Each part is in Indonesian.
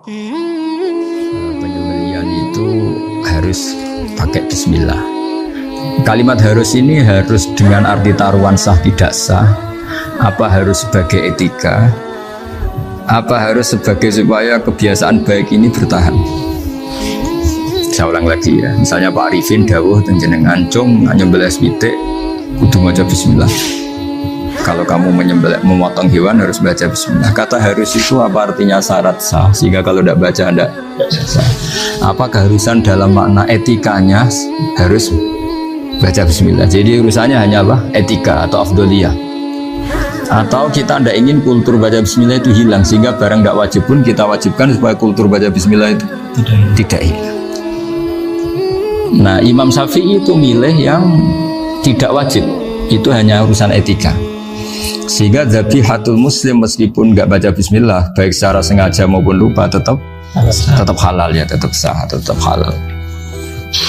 Penyembelihan itu harus pakai bismillah. Kalimat harus ini harus dengan arti taruhan sah tidak sah, apa harus sebagai etika, apa harus sebagai supaya kebiasaan baik ini bertahan. Saya ulang lagi ya, misalnya Pak Arifin dawuh jenengan cung nyembelih pitik kudu maca bismillah. Kalau kamu memotong hewan harus baca bismillah. Kata harus itu apa artinya syarat sah, sehingga kalau tidak baca tidak sah. Apa keharusan dalam makna etikanya harus baca bismillah. Jadi urusannya hanya apa? Etika atau afdoliyah. Atau kita tidak ingin kultur baca bismillah itu hilang, sehingga barang tidak wajib pun kita wajibkan supaya kultur baca bismillah itu tidak hilang. Nah, Imam Syafi'i itu milih yang tidak wajib, itu hanya urusan etika. Sehingga zabihatul muslim meskipun nggak baca bismillah, baik secara sengaja maupun lupa tetap halal ya, tetap sah, tetap halal.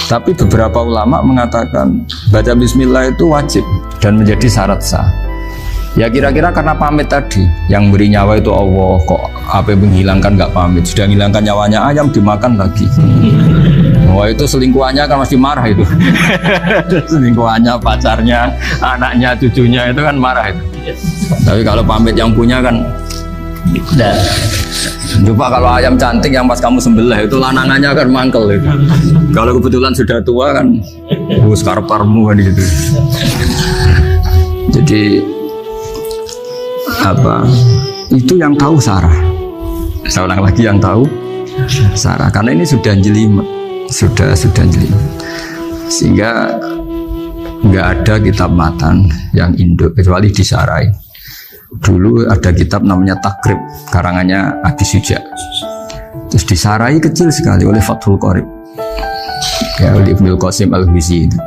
Tapi beberapa ulama mengatakan baca bismillah itu wajib dan menjadi syarat sah. Ya kira-kira karena pamit tadi, yang beri nyawa itu Allah, kok apa yang menghilangkan nggak pamit, sudah menghilangkan nyawanya ayam dimakan lagi. Wah itu selingkuhannya kan masih marah itu. Selingkuhannya, pacarnya, anaknya, cucunya itu kan marah itu. Tapi kalau pamit yang punya kan tidak. Coba kalau ayam cantik yang pas kamu sembelih itu lanangannya kan mangkel itu. Kalau kebetulan sudah tua kan karep-karepmu kan gitu. Jadi apa? Itu yang tahu Sarah. Saya ulang lagi, yang tahu Sarah, karena ini sudah jelimet. Sudah jelimet. Sehingga nggak ada kitab matan yang Indo kecuali disarai. Dulu ada kitab namanya Takrib, karangannya Abi Suja. Terus disarai kecil sekali oleh Fathul Qorib, ya, oleh Ibnul Qasim Al-Huzi itu.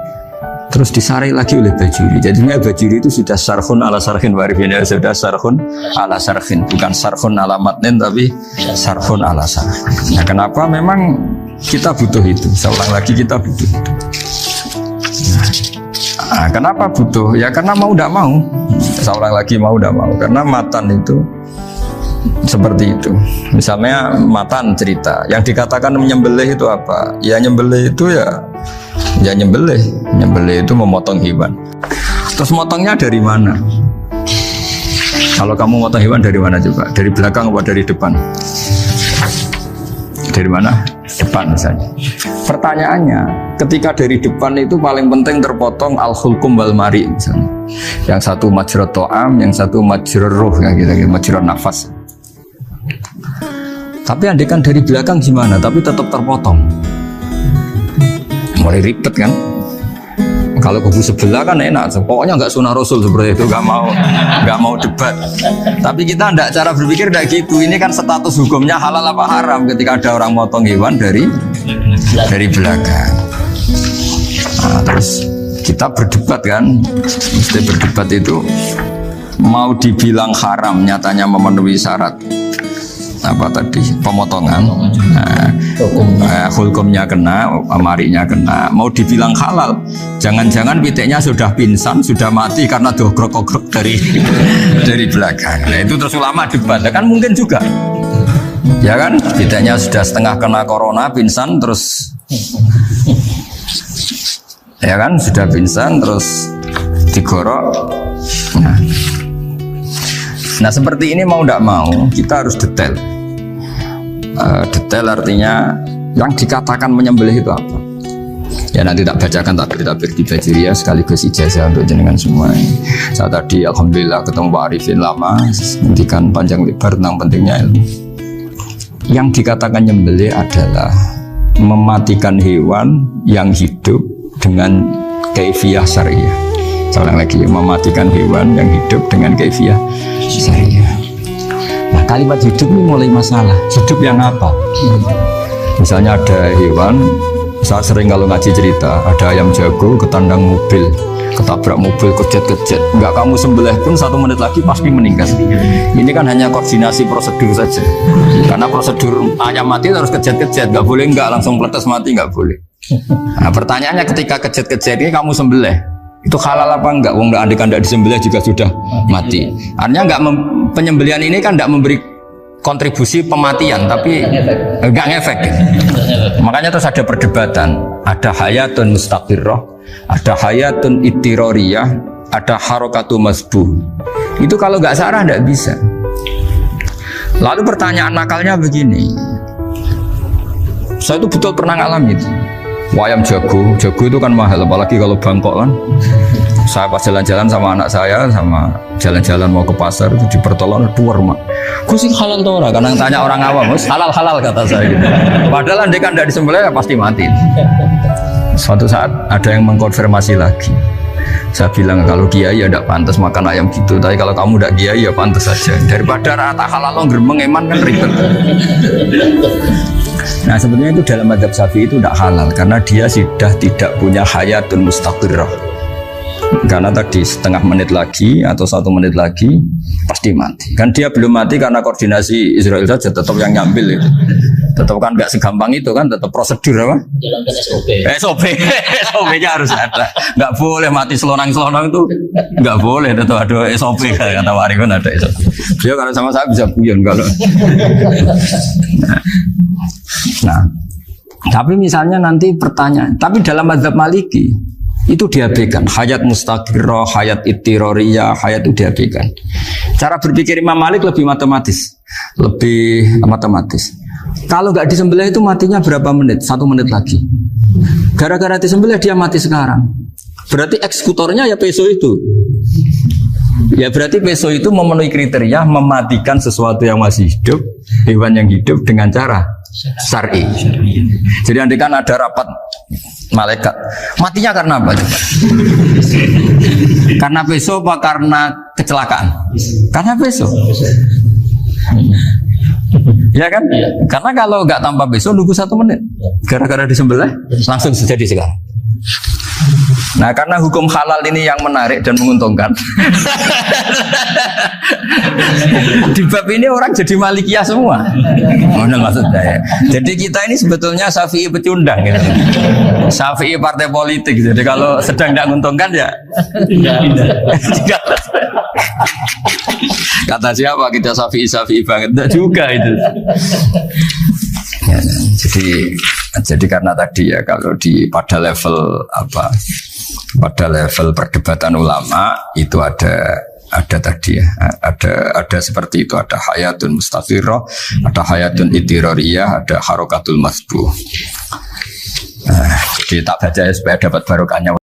Terus disarai lagi oleh Bajuri. Jadinya Bajuri itu sudah sarhun ala sarhin warifin, ya, sudah sarhun ala sarhin, bukan sarhun ala matnin tapi sarhun ala sarhin. Nah, kenapa memang kita butuh itu? Saya ulang lagi, kita butuh itu. Nah, kenapa butuh? Ya karena mau tidak mau. Saya ulang lagi, mau tidak mau. Karena matan itu seperti itu. Misalnya matan cerita, yang dikatakan menyembelih itu apa? Ya nyembelih itu ya nyembelih. Nyembelih itu memotong hewan. Terus motongnya dari mana? Kalau kamu motong hewan dari mana coba? Dari belakang atau dari depan? Dari mana? Depan misalnya. Pertanyaannya, ketika dari depan itu paling penting terpotong al-hulkum wal mari misalnya. Yang satu majrur to'am, yang satu majrur ruh, ya gitu, majrur nafas. Tapi andekan dari belakang gimana? Tapi tetap terpotong. Mulai ribet kan? Kalau kubu sebelah kan enak, pokoknya nggak sunnah Rasul seperti itu, nggak mau debat. Tapi kita enggak, cara berpikir enggak gitu. Ini kan status hukumnya halal apa haram ketika ada orang motong hewan dari belakang. Nah, terus kita berdebat kan, mesti berdebat itu mau dibilang haram, nyatanya memenuhi syarat apa tadi pemotongan. Hukumnya kena, amarinya kena. Mau dibilang halal, jangan-jangan pitiknya sudah pingsan, sudah mati karena dogrok-ogrok dari belakang. Nah, itu terus ulama debat, kan mungkin juga. Ya kan, pitiknya sudah setengah kena corona, pingsan terus. Ya kan, sudah pingsan terus digorok. Nah, seperti ini mau tidak mau kita harus detail. Detail artinya yang dikatakan menyembelih itu apa? Ya nanti tak bacakan takbir-takbir di Bajiriah sekaligus ijazah untuk jenengan semua. Saya tadi alhamdulillah ketemu Pak Arifin lama, ngendikan panjang lebar tentang pentingnya ilmu. Yang dikatakan menyembelih adalah mematikan hewan yang hidup dengan kaifiyah syariah. Saya ulang lagi, mematikan hewan yang hidup dengan kaifiyah syariah. Nah, kalimat hidup ini mulai masalah. Hidup yang apa? Misalnya ada hewan, saya sering kalau ngaji cerita, ada ayam jago ketandang mobil, ketabrak mobil, kejet-kejet. Enggak kamu sembelih pun 1 menit lagi pasti meninggal. Ini kan hanya koordinasi prosedur saja. Karena prosedur ayam mati harus kejet-kejet, nggak boleh nggak langsung peletes mati, nggak boleh. Nah, pertanyaannya ketika kejet-kejet ini kamu sembelih, itu halal apa enggak? Wong andekan enggak disembelih juga sudah mati. Artinya enggak penyembelihan ini kan enggak memberi kontribusi pematian, tapi enggak ngefek. Makanya terus ada perdebatan, ada hayatun mustaqirrah, ada hayatun ittirariyah, ada harokatu masbuh. Itu kalau nggak sarah nggak bisa. Lalu pertanyaan nakalnya begini, saya itu betul pernah ngalamin itu. Wayam jago itu kan mahal, apalagi kalau Bangkok kan. Saya pas jalan-jalan sama anak saya, sama jalan-jalan mau ke pasar itu di pertolongan dua rumah. Kusik halal tuh orang, kadang tanya orang awam, halal kata saya. Gitu. Padahal andai kan tidak disembelih ya pasti mati. Suatu saat ada yang mengkonfirmasi lagi. Saya bilang kalau kiai ya tidak pantas makan ayam gitu, tapi kalau kamu tidak kiai ya pantas saja. Daripada rata halal lo gerbeng eman kan ribet. Nah sebenarnya itu dalam mazhab Syafi'i itu tidak halal karena dia sudah tidak punya hayatun mustaqirrah. Karena tadi setengah menit lagi atau 1 menit lagi pasti mati. Kan dia belum mati karena koordinasi Israel saja tetap yang nyambil itu. Tetap kan nggak segampang itu kan, tetap prosedur apa? Jalankan SOP. SOP-nya harus ada. Nggak boleh mati selonang-selonang itu, nggak boleh. Tetap ada SOP kata Warikun ada SOP. Dia kalau sama saya bisa guyon kalau. Nah, tapi misalnya nanti pertanyaan, tapi dalam mazhab Maliki itu diabaikan, hayat mustaqirrah, hayat ittirariyah, hayat itu diabaikan. Cara berpikir Imam Malik lebih matematis. Kalau nggak disembelih itu matinya berapa menit? 1 menit lagi. Gara-gara disembelih dia mati sekarang. Berarti eksekutornya ya peso itu. Ya berarti peso itu memenuhi kriteria mematikan sesuatu yang masih hidup, hewan yang hidup dengan cara syar'i. Jadi andai kan ada rapat malaikat, matinya karena apa? Karena peso apa karena kecelakaan? Karena peso. Ya kan? Karena kalau nggak tanpa peso nunggu 1 menit, gara-gara disembelih langsung terjadi sekarang. Nah karena hukum halal ini yang menarik dan menguntungkan. Di bab ini orang jadi Malikiyah semua. Mana maksudnya ya? Jadi kita ini sebetulnya Syafi'i pecundang ya. Syafi'i partai politik. Jadi kalau sedang tidak menguntungkan ya kata siapa kita Syafi'i banget. Tidak juga itu. Ya, jadi karena tadi ya kalau pada level perdebatan ulama itu ada tadi ya, ada seperti itu, ada hayatun mustaqirrah, ada hayatun ittirariyah, ada harokatul masbuh. Jadi tak baca ya supaya dapat barokahnya.